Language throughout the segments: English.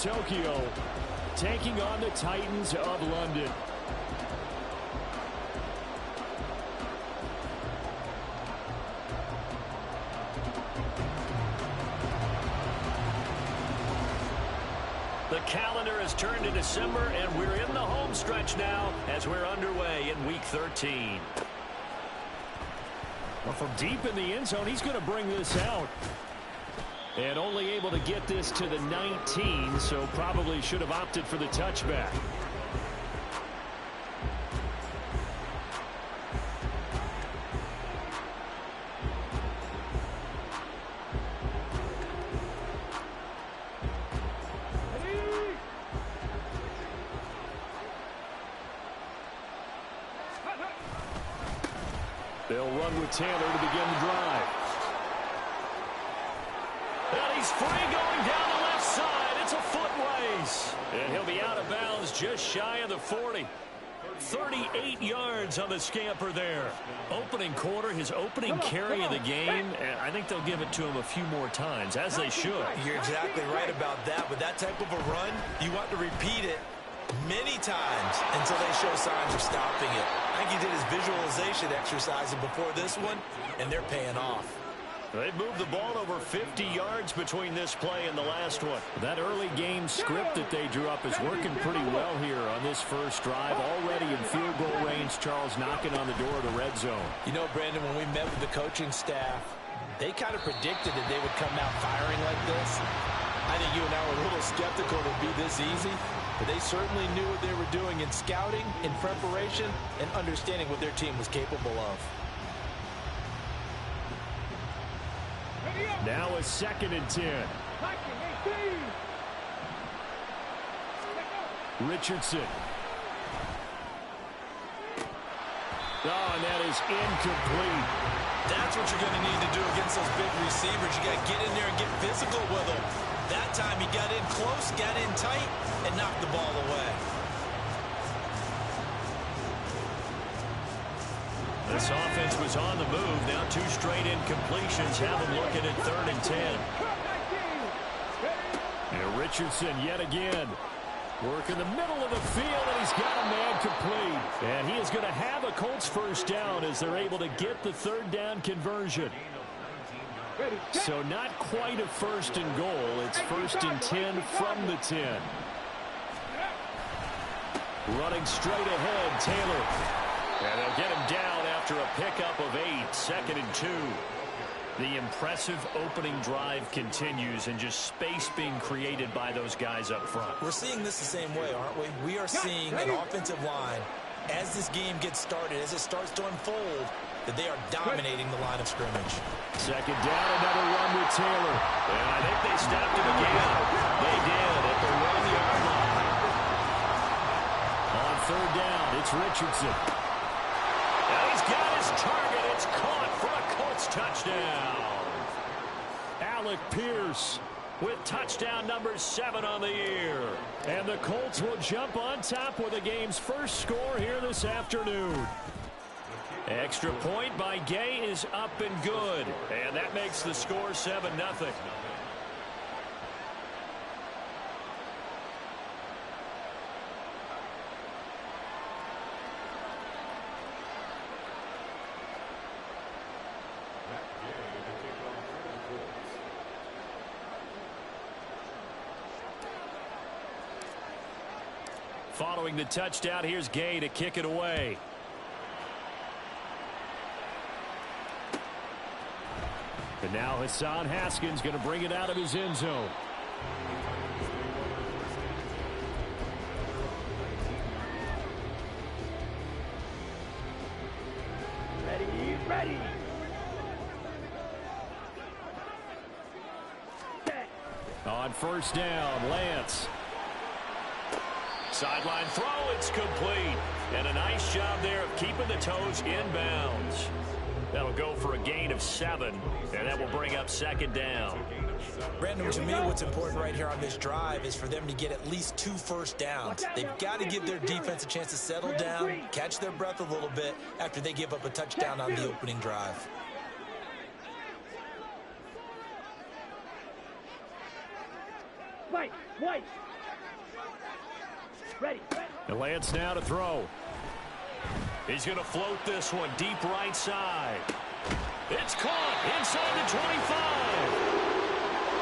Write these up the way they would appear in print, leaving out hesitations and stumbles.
Tokyo, taking on the Titans of London. The calendar has turned to December, and we're in the home stretch now as we're underway in Week 13. Well, from deep in the end zone, he's going to bring this out. And only able to get this to the 19, so probably should have opted for the touchback. They'll run with Taylor to begin the drive. And he's free going down the left side. It's a foot ways. And he'll be out of bounds just shy of the 40. 38 yards on the scamper there. Opening quarter, his opening carry of the game. And I think they'll give it to him a few more times, as they should. You're exactly right about that. With that type of a run, you want to repeat it many times until they show signs of stopping it. I think he did his visualization exercising before this one, and they're paying off. They've moved the ball over 50 yards between this play and the last one. That early game script that they drew up is working pretty well here on this first drive. Already in field goal range, Charles knocking on the door of the red zone. You know, Brandon, when we met with the coaching staff, they kind of predicted that they would come out firing like this. I think you and I were a little skeptical it would be this easy, but they certainly knew what they were doing in scouting, in preparation, and understanding what their team was capable of. Now a 2nd and 10. Richardson. Oh, and that is incomplete. That's what you're going to need to do against those big receivers. You got to get in there and get physical with them. That time he got in close, got in tight, and knocked the ball away. This offense was on the move. Now 2 straight incompletions have them looking at 3rd and 10. And Richardson yet again. Work in the middle of the field, and he's got a man complete. And he is going to have a Colts first down as they're able to get the 3rd down conversion. So not quite a 1st and goal. It's 1st and 10 from the 10. Running straight ahead, Taylor. And they'll get him down after a pickup of 8, 2nd and 2. The impressive opening drive continues, and just space being created by those guys up front. We're seeing this the same way, aren't we? We are seeing an offensive line, as this game gets started, as it starts to unfold, that they are dominating the line of scrimmage. 2nd down, another run with Taylor. And I think they stopped him again. They did at the 1-yard line. On 3rd down, it's Richardson. And he's got his target. It's caught for a Colts touchdown. Alec Pierce with touchdown number 7 on the year. And the Colts will jump on top with the game's first score here this afternoon. Extra point by Gay is up and good. And that makes the score 7-0. Following the touchdown, here's Gay to kick it away. And now Hassan Haskins going to bring it out of his end zone. Ready. On 1st down, Lance. Sideline throw, it's complete. And a nice job there of keeping the toes in bounds. That'll go for a gain of 7, and that will bring up 2nd down. Brandon, to me, what's important right here on this drive is for them to get at least 2 first downs. They've got to give their defense a chance to settle down, catch their breath a little bit after they give up a touchdown on the opening drive. twice. Ready. And Lance now to throw. He's going to float this one deep right side. It's caught inside the 25.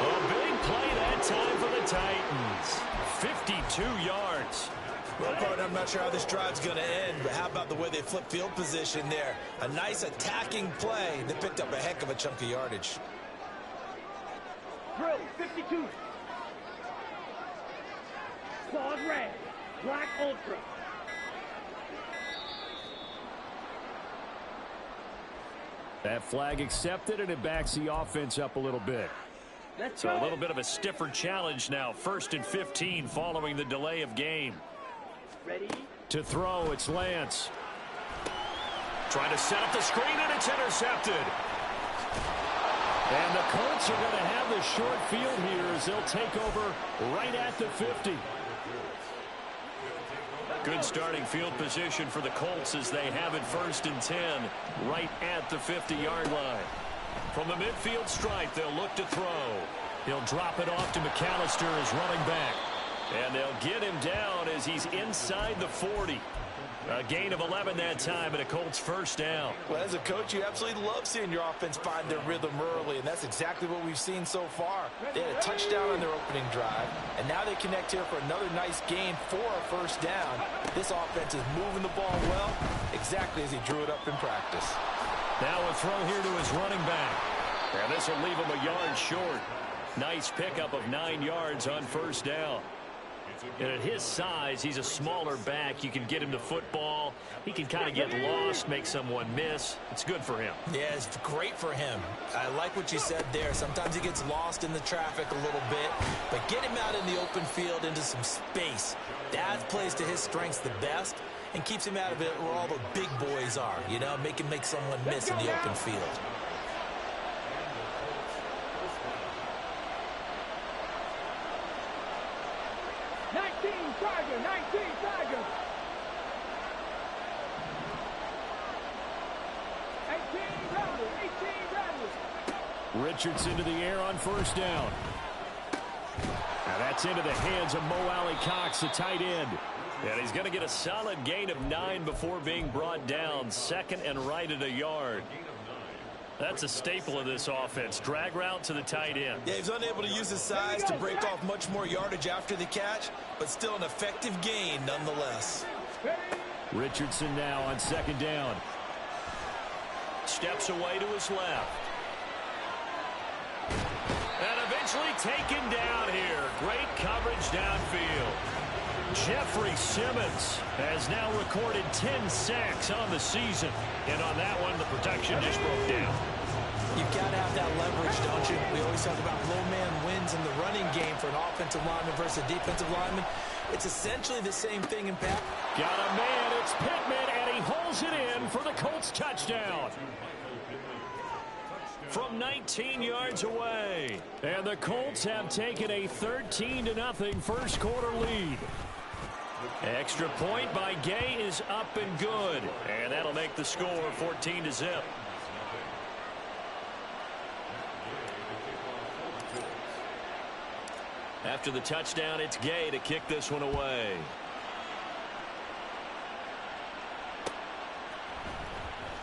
A big play that time for the Titans. 52 yards. Well, partner, I'm not sure how this drive's going to end, but how about the way they flip field position there? A nice attacking play that picked up a heck of a chunk of yardage. Drill 52. Claws red. Black ultra. That flag accepted, and it backs the offense up a little bit. Let's So go. a little bit of a stiffer challenge now. 1st and 15 following the delay of game. Ready. To throw, it's Lance. Trying to set up the screen, and it's intercepted. And the Colts are going to have the short field here as they'll take over right at the 50. Good starting field position for the Colts as they have it 1st and 10 right at the 50-yard line. From the midfield stripe, they'll look to throw. He'll drop it off to McAllister as running back. And they'll get him down as he's inside the 40. A gain of 11 that time and a Colts 1st down. Well, as a coach, you absolutely love seeing your offense find their rhythm early, and that's exactly what we've seen so far. They had a touchdown on their opening drive, and now they connect here for another nice gain for a 1st down. This offense is moving the ball well, exactly as he drew it up in practice. Now a throw here to his running back. And this will leave him a yard short. Nice pickup of 9 yards on 1st down. And at his size, he's a smaller back. You can get him the football. He can kind of get lost, make someone miss. It's good for him. Yeah, it's great for him. I like what you said there. Sometimes he gets lost in the traffic a little bit, but get him out in the open field into some space. That plays to his strengths the best and keeps him out of it where all the big boys are, you know, make someone miss in the open field. Tiger, 19 Tiger. 18 Rebels, 18 Rebels. Richardson to the air on 1st down. Now that's into the hands of Mo Alley Cox, the tight end. And he's going to get a solid gain of 9 before being brought down. 2nd and right at a yard. That's a staple of this offense. Drag route to the tight end. Yeah, he's unable to use his size to break off much more yardage after the catch, but still an effective gain nonetheless. Richardson now on 2nd down. Steps away to his left. And eventually taken down here. Great coverage downfield. Jeffrey Simmons has now recorded 10 sacks on the season. And on that one, the protection just broke down. You've got to have that leverage, don't you? We always talk about low man wins in the running game for an offensive lineman versus a defensive lineman. It's essentially the same thing in pass. Got a man, it's Pittman, and he holds it in for the Colts touchdown. From 19 yards away. And the Colts have taken a 13-0 1st quarter lead. Extra point by Gay is up and good. And that'll make the score 14-0. After the touchdown, it's Gay to kick this one away.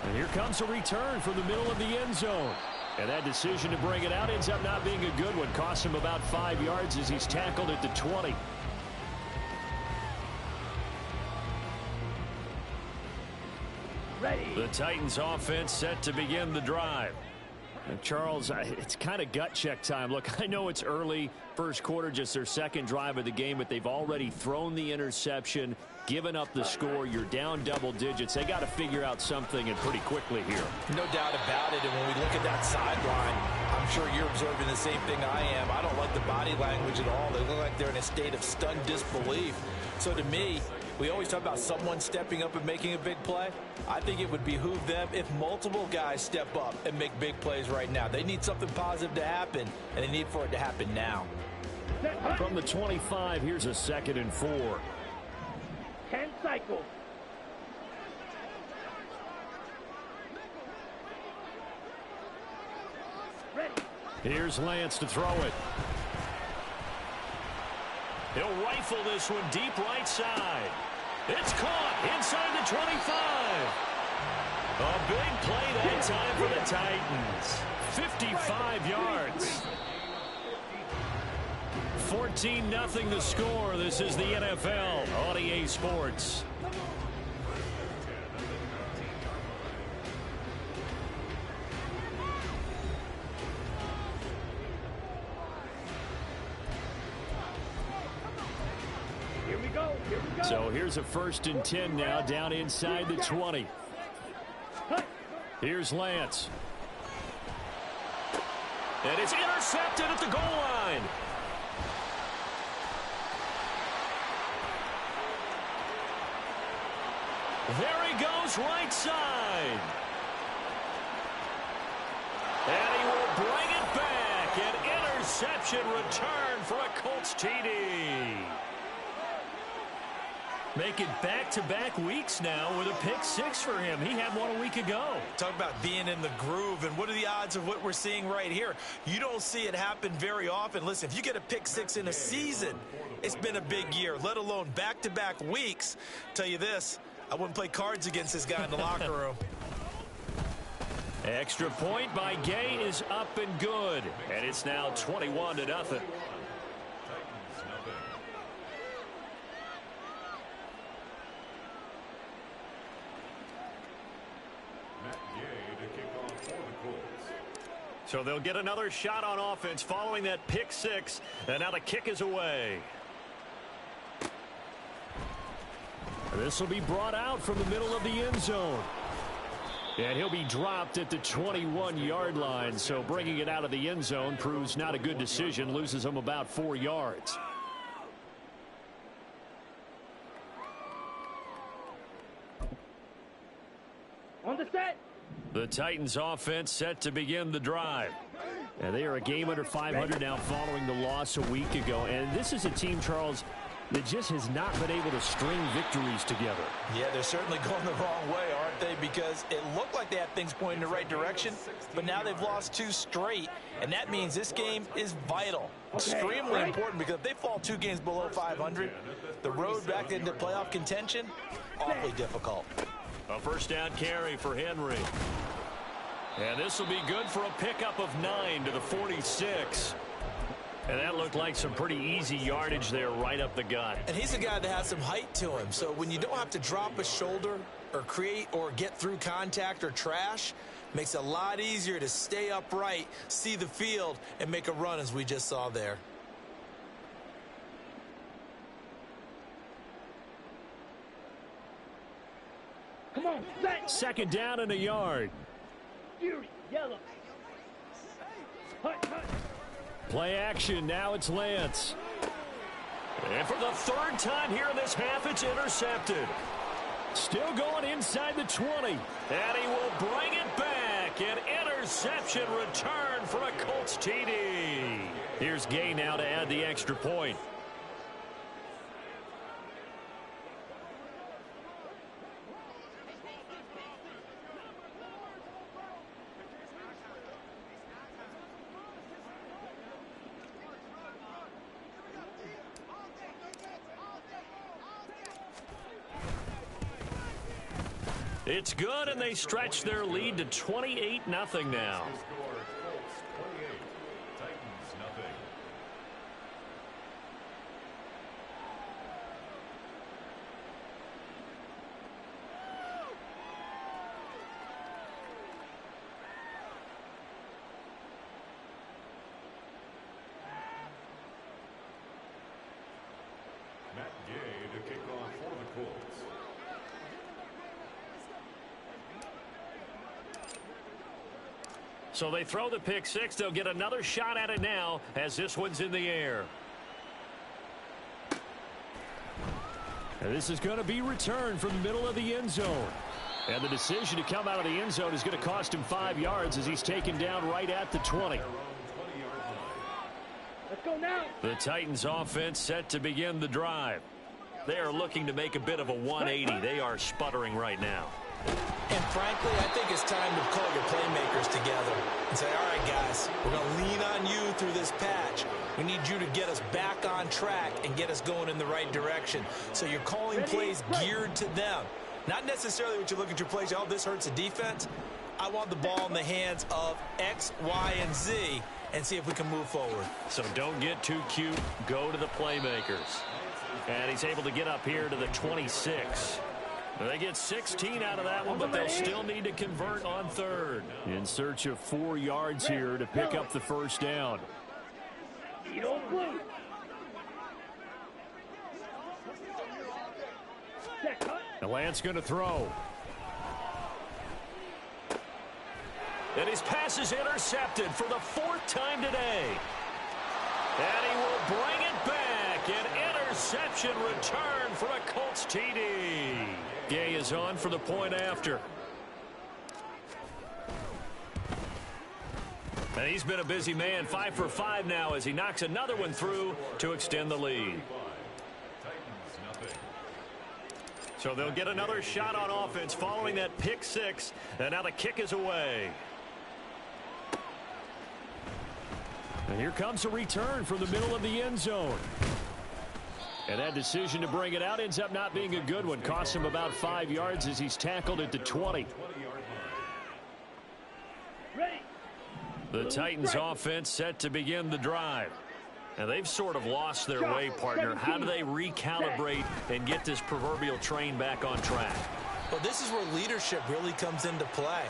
And here comes a return from the middle of the end zone. And that decision to bring it out ends up not being a good one. Costs him about 5 yards as he's tackled at the 20. Ready. The Titans offense set to begin the drive. And Charles, it's kind of gut check time. Look, I know it's early, 1st quarter, just their 2nd drive of the game, but they've already thrown the interception, given up the score. You're down double digits. They got to figure out something, and pretty quickly here. No doubt about it. And when we look at that sideline, I'm sure you're observing the same thing I am. I don't like the body language at all. They look like they're in a state of stunned disbelief. So to me, we always talk about someone stepping up and making a big play. I think it would behoove them if multiple guys step up and make big plays right now. They need something positive to happen, and they need for it to happen now. From the 25, here's a 2nd and 4. 10 cycles. Ready. Here's Lance to throw it. He'll rifle this one deep right side. It's caught inside the 25. A big play that time for the Titans. 55 yards. 14-0 the score. This is the NFL on EA Sports. So here's a 1st and 10 now, down inside the 20. Here's Lance. And it's intercepted at the goal line. There he goes, right side. And he will bring it back. An interception return for a Colts TD. Make it back-to-back weeks now with a pick 6 for him. He had one a week ago. Talk about being in the groove, and what are the odds of what we're seeing right here? You don't see it happen very often. Listen, if you get a pick 6 in a season, it's been a big year, let alone back-to-back weeks. Tell you this, I wouldn't play cards against this guy in the locker room. Extra point by Gay is up and good, and it's now 21-0. So they'll get another shot on offense following that pick 6, and now the kick is away. This will be brought out from the middle of the end zone. And he'll be dropped at the 21-yard line, so bringing it out of the end zone proves not a good decision, loses him about 4 yards. On the set. The Titans offense set to begin the drive. And they are a game under 500 now following the loss a week ago. And this is a team, Charles, that just has not been able to string victories together. Yeah, they're certainly going the wrong way, aren't they? Because it looked like they had things pointing in the right direction, but now they've lost 2 straight, and that means this game is vital. Extremely important, because if they fall 2 games below 500, the road back into playoff contention, awfully difficult. A 1st down carry for Henry. And this will be good for a pickup of 9 to the 46. And that looked like some pretty easy yardage there right up the gut. And he's a guy that has some height to him. So when you don't have to drop a shoulder or create or get through contact or trash, makes it a lot easier to stay upright, see the field, and make a run as we just saw there. Come on, set. 2nd down and a yard. Fury, yellow. Hut, hut. Play action. Now it's Lance. And for the 3rd time here in this half, it's intercepted. Still going inside the 20. And he will bring it back. An interception return for a Colts TD. Here's Gay now to add the extra point. It's good, and they stretch their lead to 28-0 now. So they throw the pick 6. They'll get another shot at it now as this one's in the air. And this is going to be returned from the middle of the end zone. And the decision to come out of the end zone is going to cost him 5 yards as he's taken down right at the 20. Let's go now. The Titans offense set to begin the drive. They are looking to make a bit of a 180. They are sputtering right now. And frankly, I think it's time to call your playmakers together and say, all right, guys, we're going to lean on you through this patch. We need you to get us back on track and get us going in the right direction. So you're calling plays geared to them. Not necessarily what you look at your plays, oh, this hurts the defense. I want the ball in the hands of X, Y, and Z and see if we can move forward. So don't get too cute. Go to the playmakers. And he's able to get up here to the 26. They get 16 out of that one, but they'll still need to convert on third. In search of 4 yards here to pick up the first down. And Lance going to throw. And his pass is intercepted for the 4th time today. And he will bring it back. An interception return for a Colts TD. Gay is on for the point after. And he's been a busy man, 5 for 5 now as he knocks another one through to extend the lead. So they'll get another shot on offense following that pick 6. And now the kick is away. And here comes a return from the middle of the end zone. And that decision to bring it out ends up not being a good one. Costs him about 5 yards as he's tackled at the 20. The Titans offense set to begin the drive. And they've sort of lost their way, partner. How do they recalibrate and get this proverbial train back on track? Well, this is where leadership really comes into play.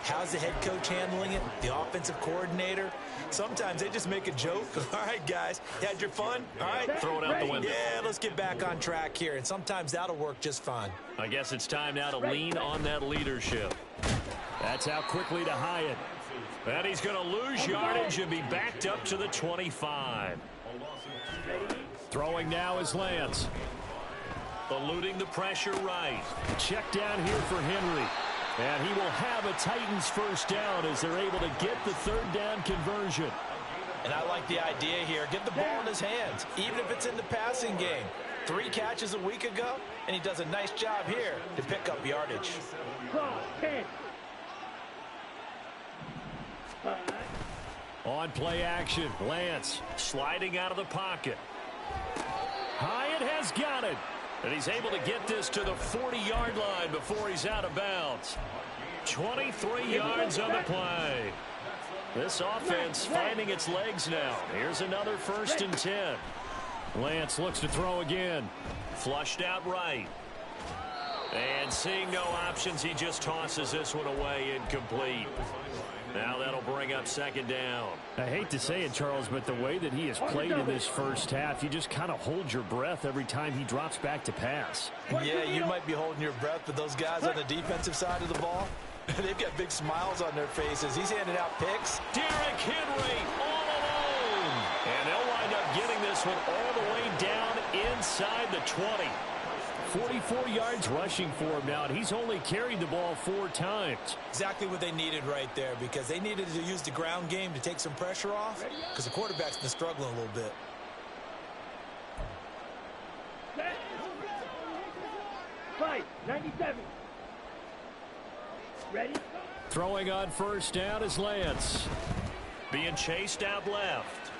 How's the head coach handling it? The offensive coordinator? Sometimes they just make a joke. All right, guys, you had your fun? All right, throw it out the window. Yeah, let's get back on track here. And sometimes that'll work just fine. I guess it's time now to lean on that leadership. That's out quickly to Hyatt. And he's going to lose yardage and be backed up to the 25. Throwing now is Lance. Eluding the pressure right. Check down here for Henry. And he will have a Titans first down as they're able to get the 3rd down conversion. And I like the idea here. Get the ball in his hands, even if it's in the passing game. 3 catches a week ago, and he does a nice job here to pick up yardage. On play action, Lance sliding out of the pocket. Hyatt has got it. And he's able to get this to the 40-yard line before he's out of bounds. 23 yards on the play. This offense finding its legs now. Here's another 1st and 10. Lance looks to throw again. Flushed out right. And seeing no options, he just tosses this one away incomplete. Now that'll bring up 2nd down. I hate to say it, Charles, but the way that he has played in this first half, you just kind of hold your breath every time he drops back to pass. Yeah, you might be holding your breath, but those guys on the defensive side of the ball, they've got big smiles on their faces. He's handing out picks. Derrick Henry all alone. And they'll wind up getting this one all the way down inside the 20. 44 yards rushing for him now, and he's only carried the ball 4 times. Exactly what they needed right there, because they needed to use the ground game to take some pressure off, because the quarterback's been struggling a little bit. Five, 97. Ready? Throwing on 1st down is Lance. Being chased out left.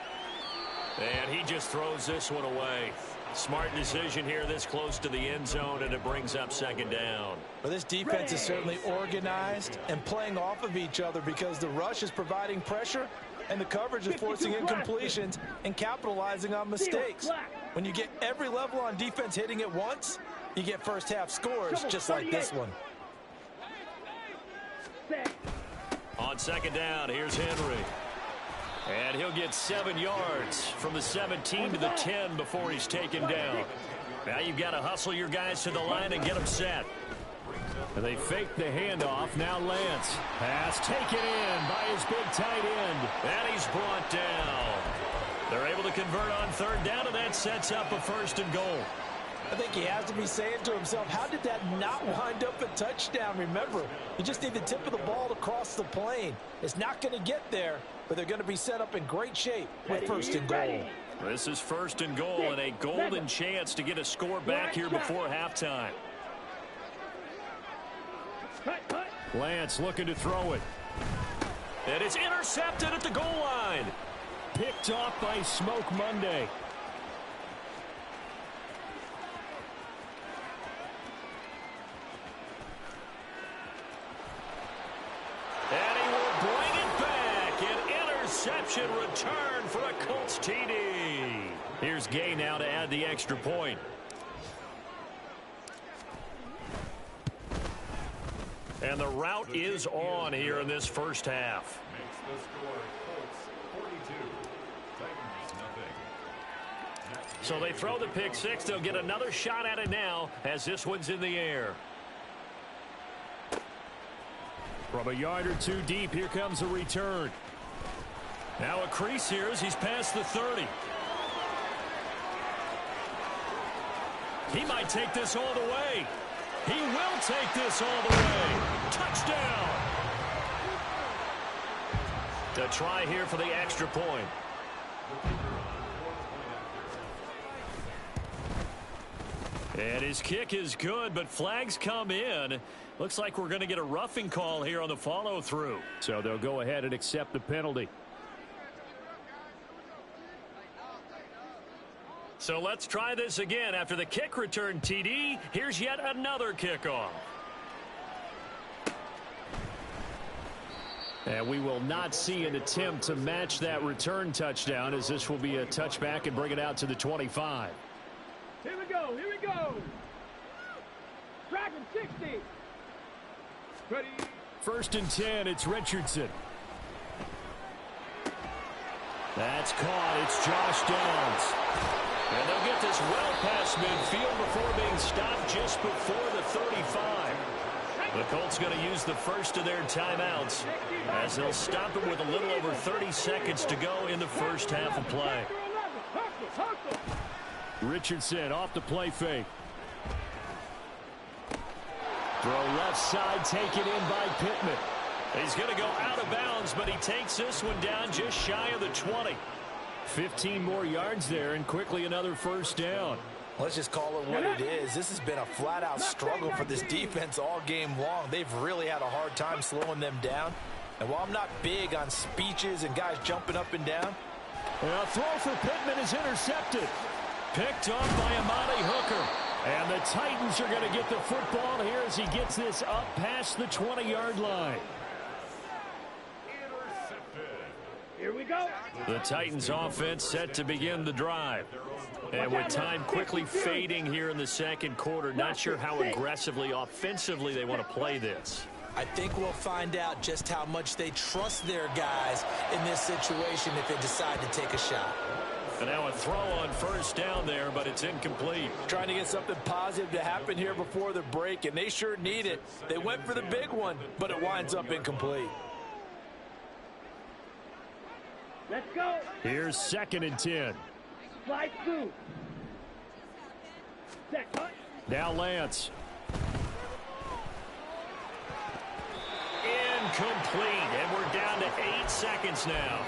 And he just throws this one away. Smart decision here this close to the end zone, and it brings up 2nd down. Well, this defense is certainly organized and playing off of each other because the rush is providing pressure and the coverage is forcing incompletions and capitalizing on mistakes. When you get every level on defense hitting at once, you get first half scores just like this one. On 2nd down, here's Henry. And he'll get 7 yards from the 17 to the 10 before he's taken down. Now you've got to hustle your guys to the line and get them set. And they fake the handoff. Now Lance. Pass taken in by his big tight end. And he's brought down. They're able to convert on 3rd down, and that sets up a 1st and goal. I think he has to be saying to himself, how did that not wind up a touchdown? Remember, you just need the tip of the ball to cross the plane. It's not going to get there, but they're going to be set up in great shape with 1st and goal. This is 1st and goal and a golden chance to get a score back here before halftime. Lance looking to throw it. And it's intercepted at the goal line. Picked off by Smoke Monday. And he will bring it back. An interception return for a Colts TD. Here's Gay now to add the extra point. And the route is on here in this first half. Makes the score Colts 42, Titans nothing. So they throw the pick six. They'll get another shot at it now as this one's in the air. From a yard or two deep, here comes a return. Now a crease here as he's past the 30. He might take this all the way. He will take this all the way. Touchdown. To try here for the extra point. And his kick is good, but flags come in. Looks like we're going to get a roughing call here on the follow-through. So they'll go ahead and accept the penalty. So let's try this again. After the kick return TD, here's yet another kickoff. And we will not see an attempt to match that return touchdown, as this will be a touchback and bring it out to the 25. Here we go, here we go. Dragon 60. Ready. 1st and 10, it's Richardson. That's caught. It's Josh Downs. And they'll get this well past midfield before being stopped just before the 35. The Colts going to use the first of their timeouts as they'll stop it with a little over 30 seconds to go in the first half of play. Richardson off the play fake. Throw left side, taken in by Pittman. He's going to go out of bounds, but he takes this one down just shy of the 20. 15 more yards there, and quickly another first down. Let's just call it what it is. This has been a flat-out struggle for this defense all game long. They've really had a hard time slowing them down. And while I'm not big on speeches and guys jumping up and down, a throw for Pittman is intercepted. Picked off by Amani Hooker. And the Titans are going to get the football here as he gets this up past the 20-yard line. Here we go. The Titans offense set to begin the drive. And with time quickly fading here in the second quarter, not sure how aggressively, offensively they want to play this. I think we'll find out just how much they trust their guys in this situation if they decide to take a shot. And now a throw on first down there, but it's incomplete. Trying to get something positive to happen here before the break, and they sure need it. They went for the big one, but it winds up incomplete. Let's go. Here's 2nd and 10. Slide through. Set cut. Now Lance. Incomplete, and we're down to 8 seconds now.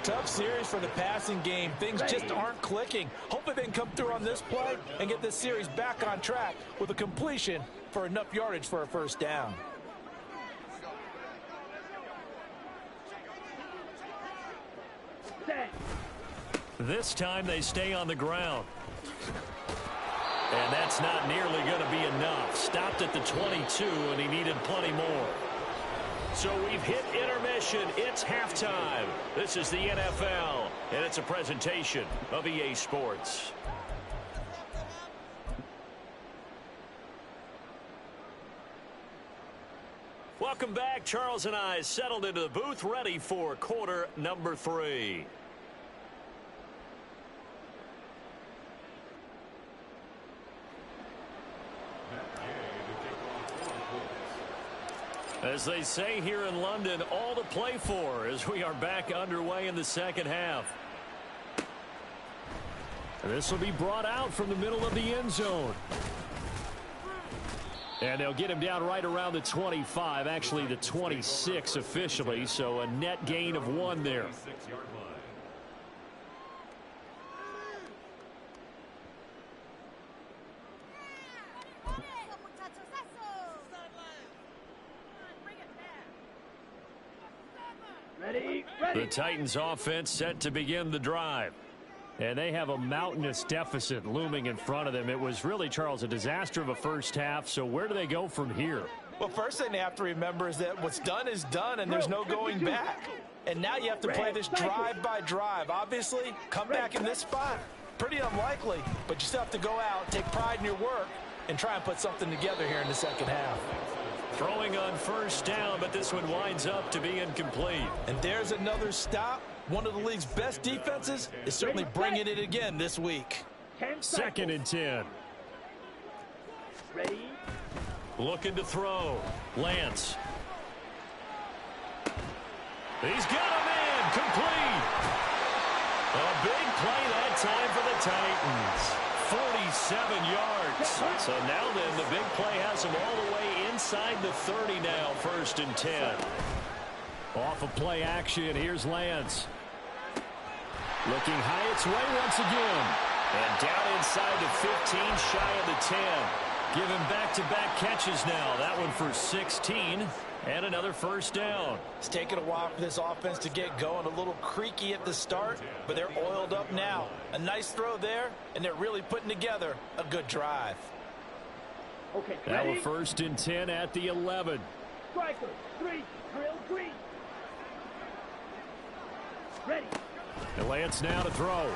Tough series for the passing game. Things just aren't clicking. Hopefully they can come through on this play and get this series back on track with a completion for enough yardage for a first down. This time they stay on the ground. And that's not nearly going to be enough. Stopped at the 22, and he needed plenty more. So we've hit intermission. It's halftime. This is the NFL, and it's a presentation of EA Sports. Welcome back. Charles and I settled into the booth, ready for quarter number 3. As they say here in London, all to play for as we are back underway in the second half. This will be brought out from the middle of the end zone. And they'll get him down right around the 25, actually the 26 officially, so a net gain of 1 there. Ready, The ready. Titans offense set to begin the drive. And they have a mountainous deficit looming in front of them. It was really, Charles, a disaster of a first half. So where do they go from here? Well, first thing they have to remember is that what's done is done, and there's no going back. And now you have to play this drive by drive. Obviously, come back in this spot, pretty unlikely, but you still have to go out, take pride in your work, and try and put something together here in the second half. Throwing on first down, but this one winds up to be incomplete. And there's another stop. One of the league's best defenses is certainly bringing it again this week. 10 Second and 10. Ready. Looking to throw. Lance. He's got a man. Complete. A big play that time for the Titans. 47 yards. So now then, the big play has him all the way inside the 30 now, first and 10. Off of play action, here's Lance. Looking high its way once again. And down inside the 15, shy of the 10. Give him back-to-back catches now. That one for 16. And another first down. It's taken a while for this offense to get going. A little creaky at the start, but they're oiled up now. A nice throw there, and they're really putting together a good drive. Okay, Now ready. a first and 10 at the 11. Striker, 3, drill 3. Ready. And Lance now to throw.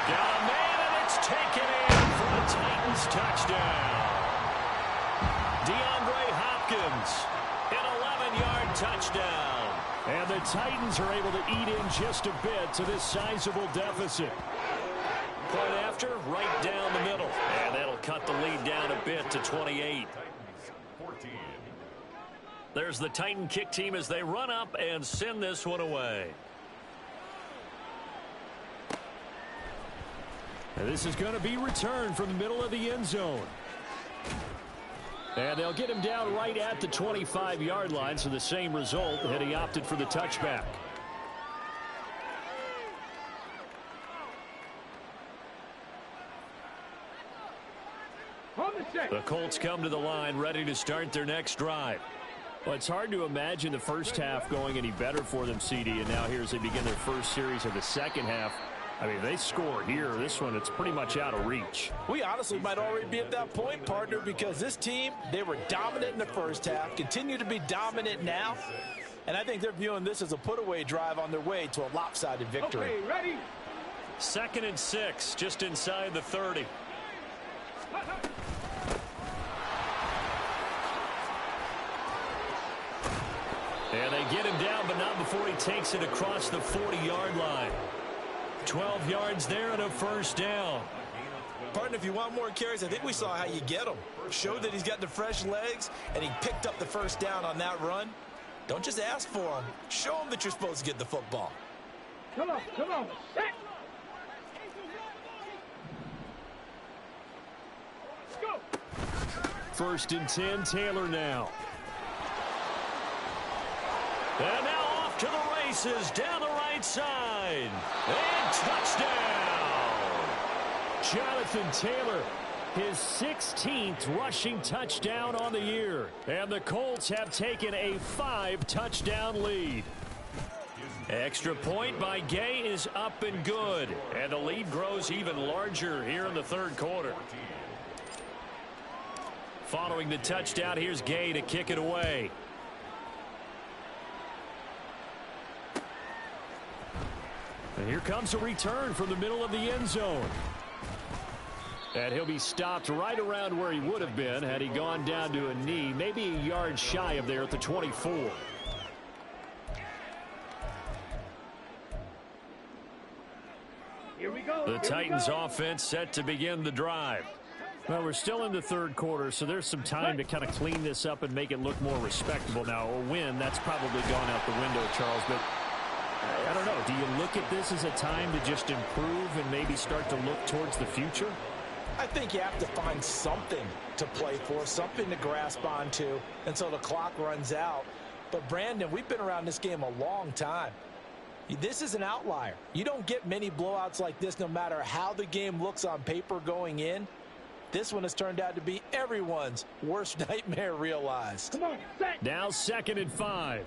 Got a man, and it's taken in for a Titans touchdown. DeAndre Hopkins, an 11-yard touchdown. And the Titans are able to eat in just a bit to this sizable deficit. Point after, right down the middle. And that'll cut the lead down a bit to 28. 14. There's the Titan kick team as they run up and send this one away. And this is going to be returned from the middle of the end zone. And they'll get him down right at the 25-yard line, so the same result, had he opted for the touchback. On the set. The Colts come to the line ready to start their next drive. Well, it's hard to imagine the first half going any better for them, CD, and now here as they begin their first series of the second half. I mean, they score here. This one, it's pretty much out of reach. We honestly might already be at that point, partner, because this team, they were dominant in the first half, continue to be dominant now, and I think they're viewing this as a put-away drive on their way to a lopsided victory. Okay, ready. Second and 6, just inside the 30. And they get him down, but not before he takes it across the 40-yard line. 12 yards there and a first down. Partner, if you want more carries, I think we saw how you get them. Showed that he's got the fresh legs, and he picked up the first down on that run. Don't just ask for him. Show him that you're supposed to get the football. Come on, set. Let's go. First and 10, Taylor now. And now off to the races down the right side. And touchdown. Jonathan Taylor, his 16th rushing touchdown on the year. And the Colts have taken a 5-touchdown lead. Extra point by Gay is up and good. And the lead grows even larger here in the third quarter. Following the touchdown, here's Gay to kick it away. And here comes a return from the middle of the end zone. And he'll be stopped right around where he would have been had he gone down to a knee, maybe a yard shy of there at the 24. Here we go. The Titans offense set to begin the drive. Well, we're still in the third quarter, so there's some time to kind of clean this up and make it look more respectable. Now, a win, that's probably gone out the window, Charles, but I don't know. Do you look at this as a time to just improve and maybe start to look towards the future? I think you have to find something to play for, something to grasp onto until the clock runs out. But, Brandon, we've been around this game a long time. This is an outlier. You don't get many blowouts like this no matter how the game looks on paper going in. This one has turned out to be everyone's worst nightmare realized. Come on, set. Now 2nd and 5.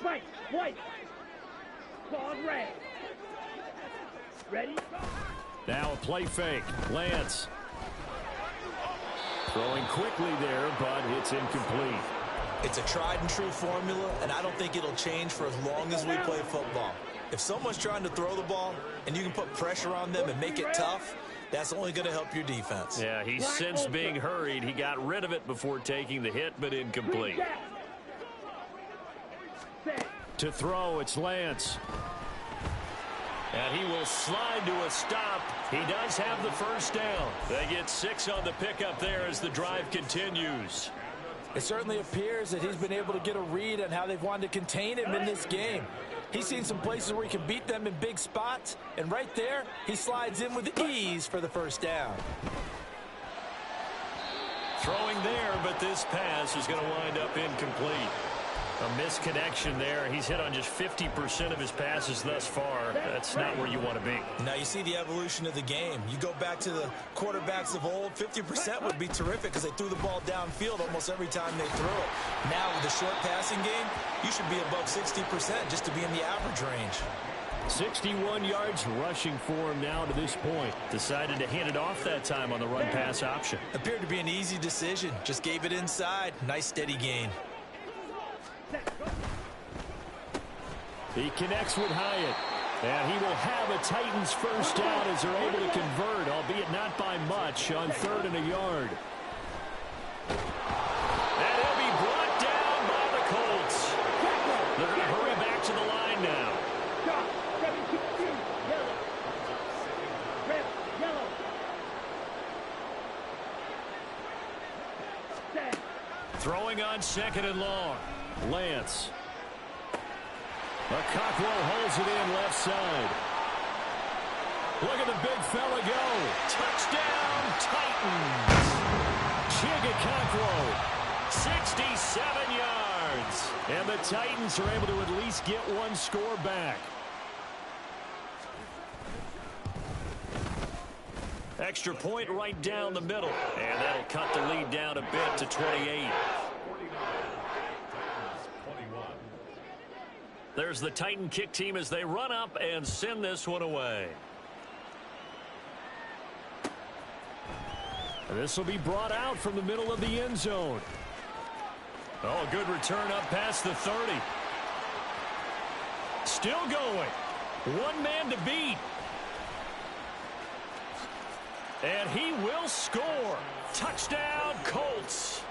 Fight. White. Claws red. Ready? Now a play fake. Lance. Throwing quickly there, but it's incomplete. It's a tried and true formula, and I don't think it'll change for as long as we play football. If someone's trying to throw the ball and you can put pressure on them and make it tough, that's only going to help your defense. Yeah, he sensed being hurried. He got rid of it before taking the hit, but incomplete. To throw, it's Lance. And he will slide to a stop. He does have the first down. They get 6 on the pickup there as the drive continues. It certainly appears that he's been able to get a read on how they've wanted to contain him in this game. He's seen some places where he can beat them in big spots, and right there, he slides in with ease for the first down. Throwing there, but this pass is going to wind up incomplete. A misconnection there. He's hit on just 50% of his passes thus far. That's not where you want to be. Now you see the evolution of the game. You go back to the quarterbacks of old, 50% would be terrific because they threw the ball downfield almost every time they threw it. Now with the short passing game, you should be above 60% just to be in the average range. 61 yards rushing for him now to this point. Decided to hand it off that time on the run-pass option. Appeared to be an easy decision. Just gave it inside. Nice steady gain. He connects with Hyatt. And he will have a Titans first down as they're able to convert, albeit not by much, on 3rd and a yard. And he'll be brought down by the Colts. They're going to hurry back to the line now. Throwing on 2nd and long. Lance. Cockrell holds it in left side. Look at the big fella go. Touchdown, Titans. Chigga Cockrell, 67 yards. And the Titans are able to at least get one score back. Extra point right down the middle. And that'll cut the lead down a bit to 28. There's the Titan kick team as they run up and send this one away. And this will be brought out from the middle of the end zone. Oh, good return up past the 30. Still going. One man to beat. And he will score. Touchdown, Colts.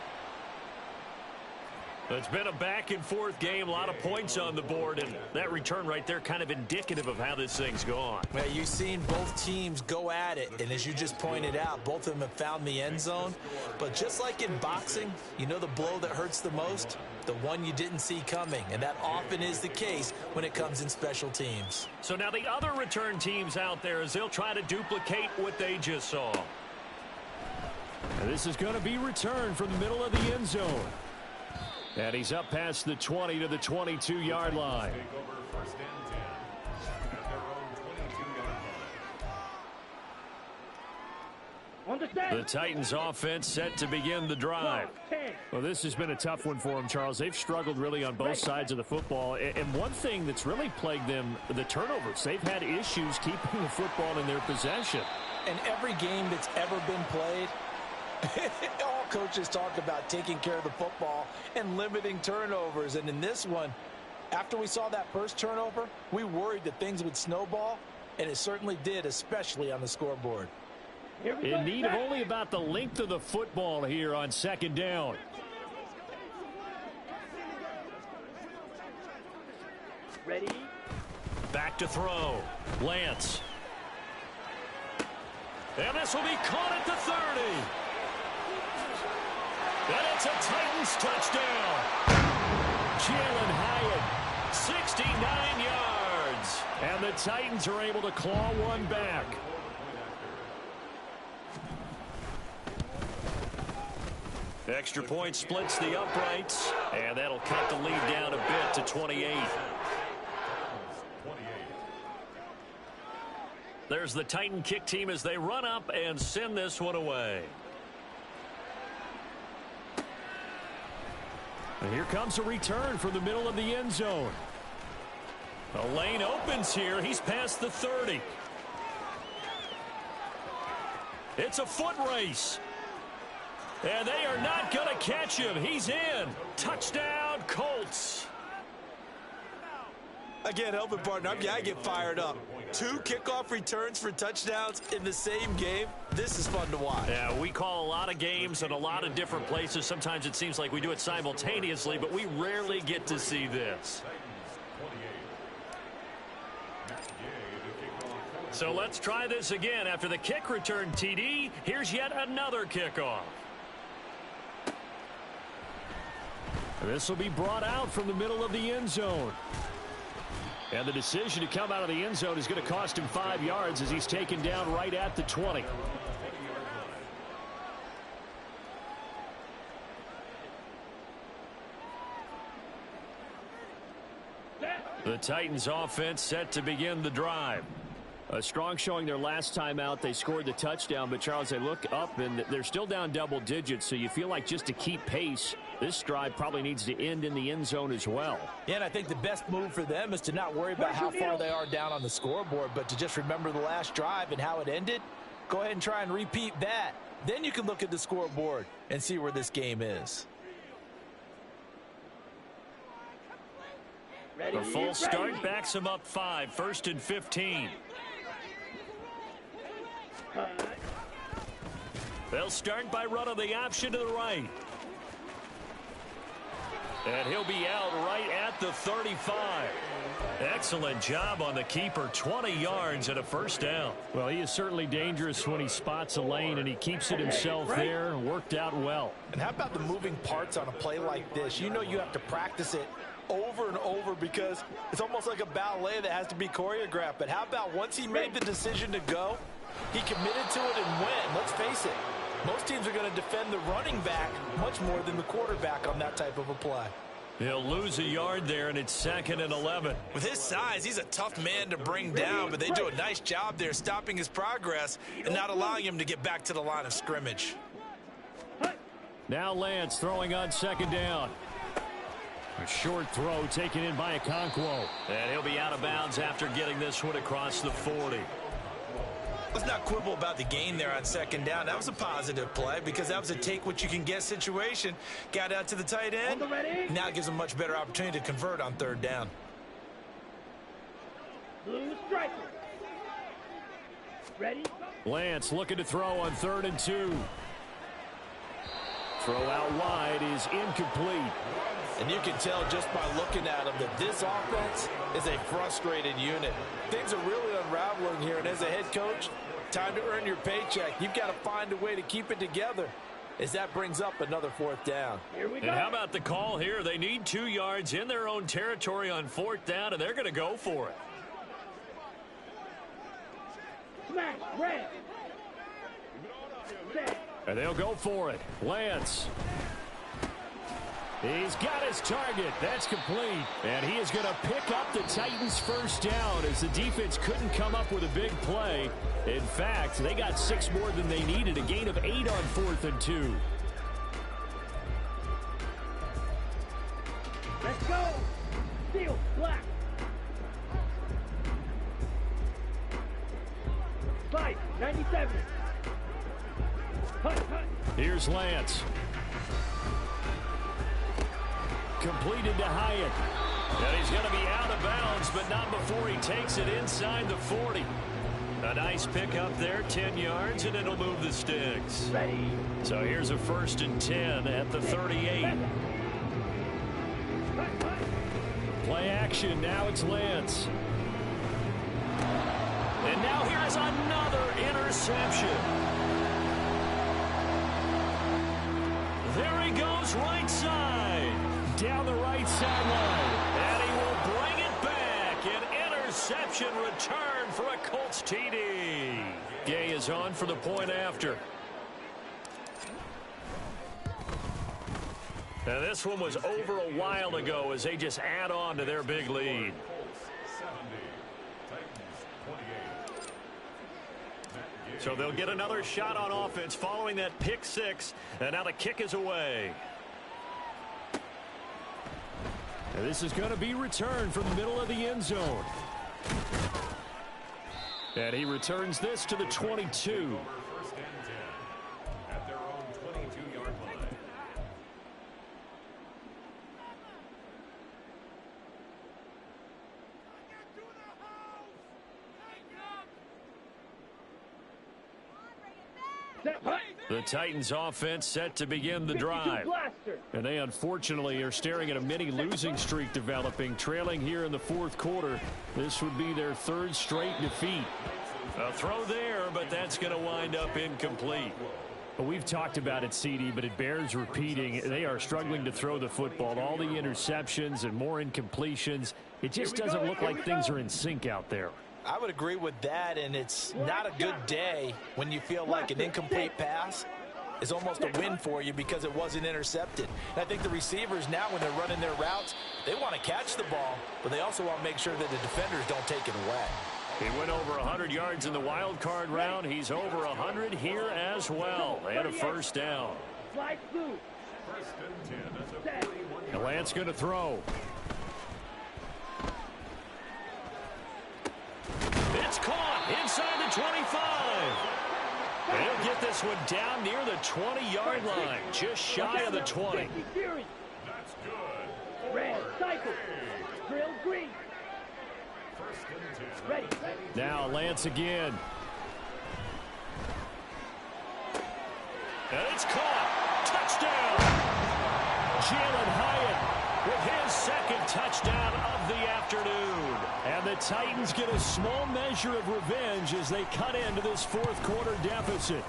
It's been a back-and-forth game, a lot of points on the board, and that return right there kind of indicative of how this thing's gone. Well, you've seen both teams go at it, and as you just pointed out, both of them have found the end zone. But just like in boxing, you know the blow that hurts the most? The one you didn't see coming, and that often is the case when it comes in special teams. So now the other return teams out there as they'll try to duplicate what they just saw. And this is going to be returned from the middle of the end zone. And he's up past the 20 to the 22-yard line. The Titans offense set to begin the drive. Well, this has been a tough one for them, Charles. They've struggled really on both sides of the football. And one thing that's really plagued them, the turnovers. They've had issues keeping the football in their possession. And every game that's ever been played, all coaches talk about taking care of the football and limiting turnovers. And in this one, after we saw that first turnover, we worried that things would snowball, and it certainly did, especially on the scoreboard. In need of only about the length of the football here on 2nd down. Ready? Back to throw. Lance. And this will be caught at the 30. And it's a Titans touchdown. Jalen Hyatt, 69 yards. And the Titans are able to claw one back. Extra point splits the uprights, and that'll cut the lead down a bit to 28. There's the Titan kick team as they run up and send this one away. And here comes a return from the middle of the end zone. The lane opens here. He's past the 30. It's a foot race. And they are not going to catch him. He's in. Touchdown, Colts. I can't help it, partner. I get fired up. 2 kickoff returns for touchdowns in the same game. This is fun to watch. Yeah, we call a lot of games in a lot of different places. Sometimes it seems like we do it simultaneously, but we rarely get to see this. So let's try this again. After the kick return TD, here's yet another kickoff. This will be brought out from the middle of the end zone. And the decision to come out of the end zone is going to cost him 5 yards as he's taken down right at the 20. The Titans offense set to begin the drive. A strong showing their last time out. They scored the touchdown, but Charles, they look up and they're still down double digits, so you feel like just to keep pace, this drive probably needs to end in the end zone as well. Yeah, and I think the best move for them is to not worry about how far they are down on the scoreboard, but to just remember the last drive and how it ended. Go ahead and try and repeat that. Then you can look at the scoreboard and see where this game is. Ready, The full start ready. backs him up 5, 1st and 15. They'll start by running the option to the right. And he'll be out right at the 35. Excellent job on the keeper. 20 yards and a first down. Well, he is certainly dangerous when he spots a lane, and he keeps it himself there. Worked out well. And how about the moving parts on a play like this? You know you have to practice it over and over because it's almost like a ballet that has to be choreographed. But how about once he made the decision to go, he committed to it and went. Let's face it, most teams are going to defend the running back much more than the quarterback on that type of a play. He'll lose a yard there, and it's 2nd and 11. With his size, he's a tough man to bring down, but they do a nice job there stopping his progress and not allowing him to get back to the line of scrimmage. Now Lance throwing on 2nd down. A short throw taken in by Okonkwo. And he'll be out of bounds after getting this one across the 40. Let's not quibble about the gain there on 2nd down. That was a positive play because that was a take-what-you-can-get situation. Got out to the tight end. Now it gives him a much better opportunity to convert on 3rd down. Blue striker. Ready? Lance looking to throw on 3rd and 2. Throw out wide is incomplete. And you can tell just by looking at him that this offense is a frustrated unit. Things are really unraveling here, and as a head coach, time to earn your paycheck. You've got to find a way to keep it together as that brings up another 4th down. Here we go. And how about the call here? They need 2 yards in their own territory on 4th down, and they're going to go for it. Smash, red. Set. And they'll go for it. Lance. He's got his target. That's complete. And he is going to pick up the Titans' first down as the defense couldn't come up with a big play. In fact, they got 6 more than they needed. A gain of 8 on 4th and 2. Let's go. Steel, black. Fight, 97. Hut, hut. Here's Lance. Completed to Hyatt. And he's going to be out of bounds, but not before he takes it inside the 40. A nice pickup there, 10 yards, and it'll move the sticks. Ready. So here's a 1st and 10 at the 38. Hut, hut. Play action. Now it's Lance. And now here's another interception. There he goes right side. Down the right sideline. And he will bring it back. An interception return for a Colts TD. Gay is on for the point after. Now this one was over a while ago as they just add on to their big lead. So they'll get another shot on offense following that pick 6. And now the kick is away. This is going to be returned from the middle of the end zone. And he returns this to the 22. First and 10 at their own 22-yard line. The Titans offense set to begin the drive. And they unfortunately are staring at a mini losing streak developing, trailing here in the fourth quarter. This would be their third straight defeat. A throw there, but that's going to wind up incomplete. Well, we've talked about it, CD, but it bears repeating. They are struggling to throw the football. All the interceptions and more incompletions. It just doesn't look like things are in sync out there. I would agree with that, and it's not a good day when you feel like an incomplete pass is almost a win for you because it wasn't intercepted. And I think the receivers now, when they're running their routes, they want to catch the ball, but they also want to make sure that the defenders don't take it away. He went over 100 yards in the wild card round. He's over 100 here as well. And a first down. Slide through. First and 10 at the 41-yard And Lance going to throw. It's caught inside the 25. And he'll get this one down near the 20-yard line, just shy of the 20. That's good. Red, cycle. Drill green. First and 10. Ready. Now Lance again. And it's caught. Touchdown. Jalen Hyatt With his second touchdown of the afternoon. And the Titans get a small measure of revenge as they cut into this fourth quarter deficit.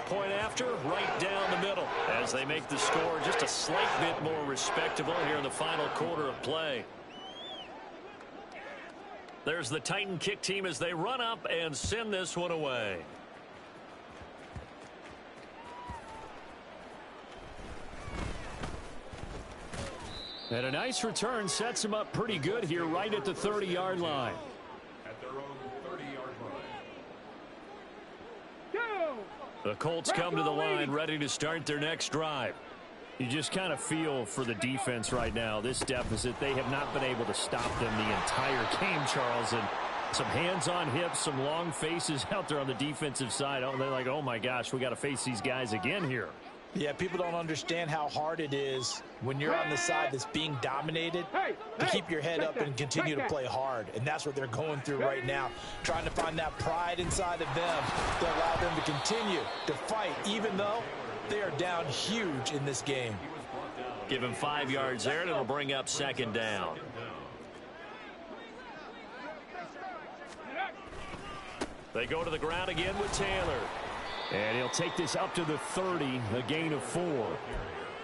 Point after, right down the middle, as they make the score just a slight bit more respectable here in the final quarter of play. There's the Titan kick team as they run up and send this one away. And a nice return sets him up pretty good here right at the 30-yard line. At their own 30-yard line. The Colts come to the line ready to start their next drive. You just kind of feel for the defense right now. This deficit, they have not been able to stop them the entire game, Charles. And some hands on hips, some long faces out there on the defensive side. Oh, they're like, oh, my gosh, we got to face these guys again here. Yeah, people don't understand how hard it is when you're on the side that's being dominated to keep your head up and continue to play hard. And that's what they're going through right now, trying to find that pride inside of them to allow them to continue to fight, even though they are down huge in this game. Give him 5 yards there, and it'll bring up second down. They go to the ground again with Taylor. And he'll take this up to the 30, a gain of 4.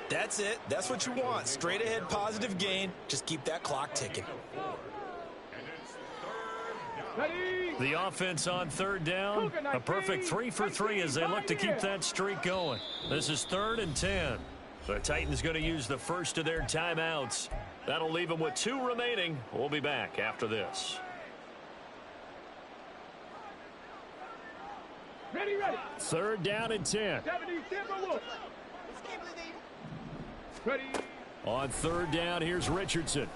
That's it. That's what you want. Straight ahead positive gain. Just keep that clock ticking. The offense on third down. A perfect 3 for 3 as they look to keep that streak going. This is 3rd and 10. The Titans going to use the first of their timeouts. That'll leave them with 2 remaining. We'll be back after this. Ready, ready. 3rd down and 10. Ready. On 3rd down, here's Richardson.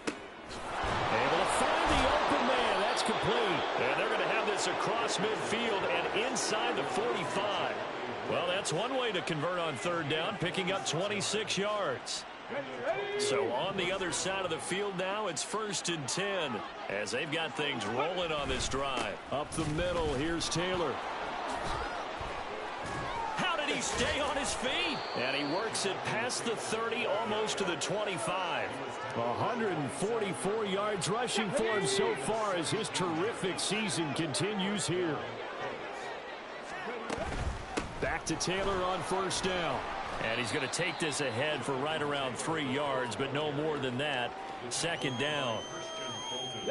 Able to find the open man. That's complete. And they're going to have this across midfield and inside the 45. Well, that's one way to convert on 3rd down, picking up 26 yards. So on the other side of the field now, it's 1st and 10 as they've got things rolling on this drive. Up the middle, here's Taylor. How did he stay on his feet? And he works it past the 30, almost to the 25. 144 yards rushing for him so far as his terrific season continues here. Back to Taylor on 1st down. And he's going to take this ahead for right around 3 yards, but no more than that. 2nd down.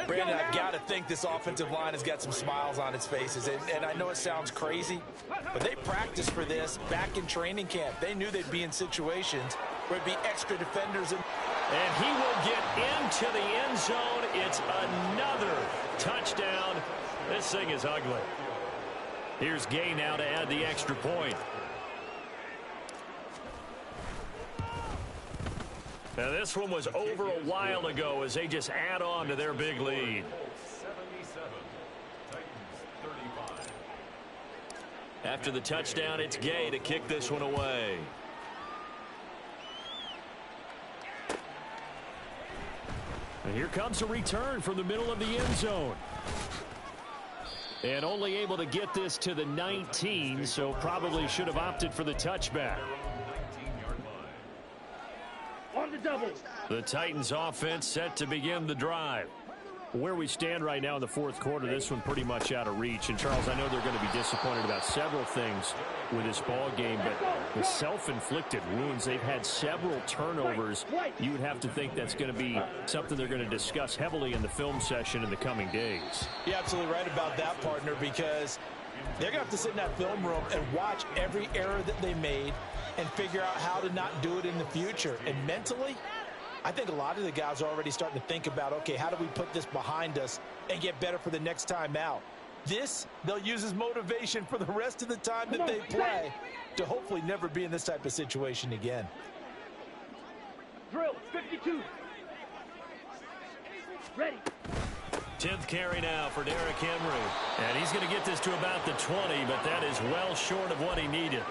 Brandon, I've got to think this offensive line has got some smiles on its faces. And I know it sounds crazy, but they practiced for this back in training camp. They knew they'd be in situations where it'd be extra defenders. And he will get into the end zone. It's another touchdown. This thing is ugly. Here's Gay now to add the extra point. Now, this one was over a while ago as they just add on to their big lead. 77. Titans 35. After the touchdown, it's Gay to kick this one away. And here comes a return from the middle of the end zone. And only able to get this to the 19, so probably should have opted for the touchback. On the double. The Titans offense set to begin the drive. Where we stand right now in the fourth quarter, this one pretty much out of reach. And, Charles, I know they're going to be disappointed about several things with this ball game, but the self-inflicted wounds, they've had several turnovers. You would have to think that's going to be something they're going to discuss heavily in the film session in the coming days. You're absolutely right about that, partner, because they're going to have to sit in that film room and watch every error that they made and figure out how to not do it in the future. And mentally, I think a lot of the guys are already starting to think about, okay, how do we put this behind us and get better for the next time out? This, they'll use as motivation for the rest of the time that they play to hopefully never be in this type of situation again. Drill, 52. Ready. 10th carry now for Derrick Henry. And he's going to get this to about the 20, but that is well short of what he needed.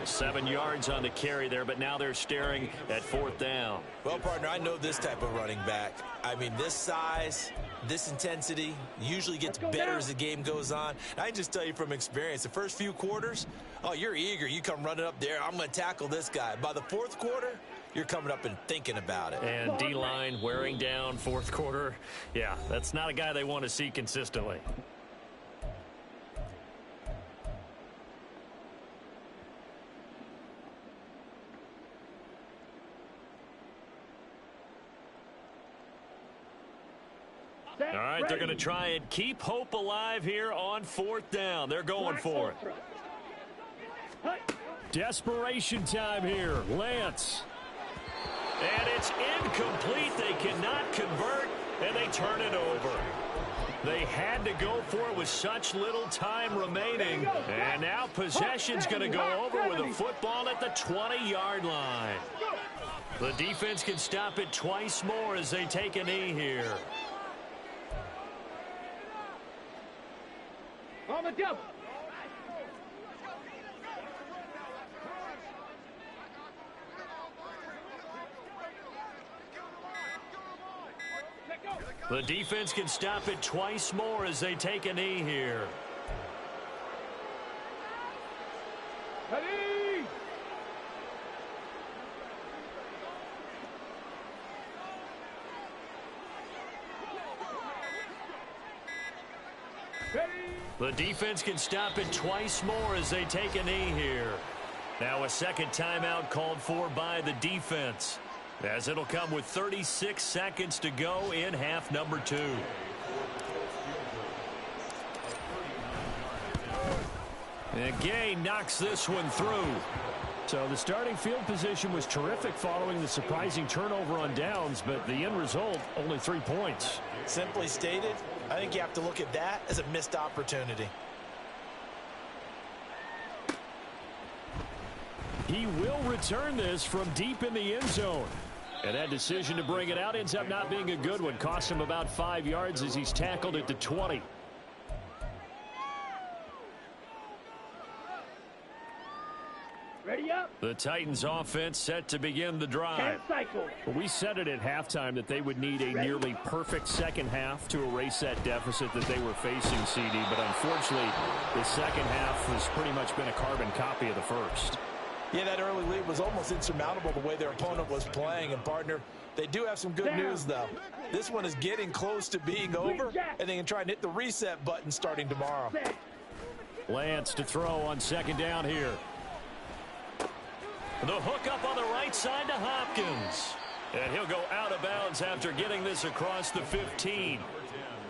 7 yards on the carry there, but now they're staring at 4th down. Well, partner, I know this type of running back. I mean, this size, this intensity usually gets better as the game goes on. And I can just tell you from experience, the first few quarters, oh, you're eager. You come running up there, I'm going to tackle this guy. By the fourth quarter, you're coming up and thinking about it. And D-line wearing down fourth quarter. Yeah, that's not a guy they want to see consistently. All right, they're going to try and keep hope alive here on 4th down. They're going for it. Desperation time here. Lance. And it's incomplete. They cannot convert, and they turn it over. They had to go for it with such little time remaining. And now possession's going to go over with a football at the 20-yard line. The defense can stop it twice more as they take a knee here. On the double. The defense can stop it twice more as they take a knee here. Ready. Ready. The defense can stop it twice more as they take a knee here. Now a second timeout called for by the defense, as it'll come with 36 seconds to go in half number 2. And Gay knocks this one through. So the starting field position was terrific following the surprising turnover on downs, but the end result, only 3 points. Simply stated, I think you have to look at that as a missed opportunity. He will return this from deep in the end zone. And that decision to bring it out ends up not being a good one. Cost him about 5 yards as he's tackled at the 20. Ready up. The Titans offense set to begin the 10 drive. cycle. We said it at halftime that they would need a nearly perfect second half to erase that deficit that they were facing, CD. But unfortunately, the second half has pretty much been a carbon copy of the first. Yeah, that early lead was almost insurmountable the way their opponent was playing. And, partner, they do have some good news, though. This one is getting close to being over, and they can try and hit the reset button starting tomorrow. Lance to throw on second down here. The hook up on the right side to Hopkins. And he'll go out of bounds after getting this across the 15.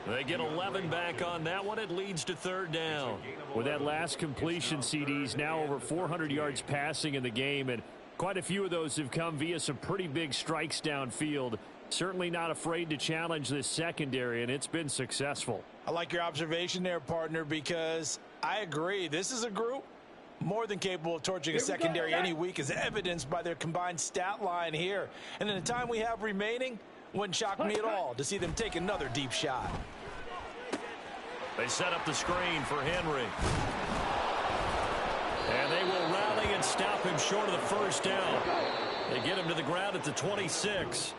They get 11 back on that one. It leads to 3rd down. With that last completion, CDs now over 400 yards passing in the game, and quite a few of those have come via some pretty big strikes downfield. Certainly not afraid to challenge this secondary, and it's been successful. I like your observation there, partner, because I agree. This is a group More than capable of torching a secondary any week, as evidenced by their combined stat line here. And in the time we have remaining, wouldn't shock me at all to see them take another deep shot. They set up the screen for Henry. And they will rally and stop him short of the first down. They get him to the ground at the 26.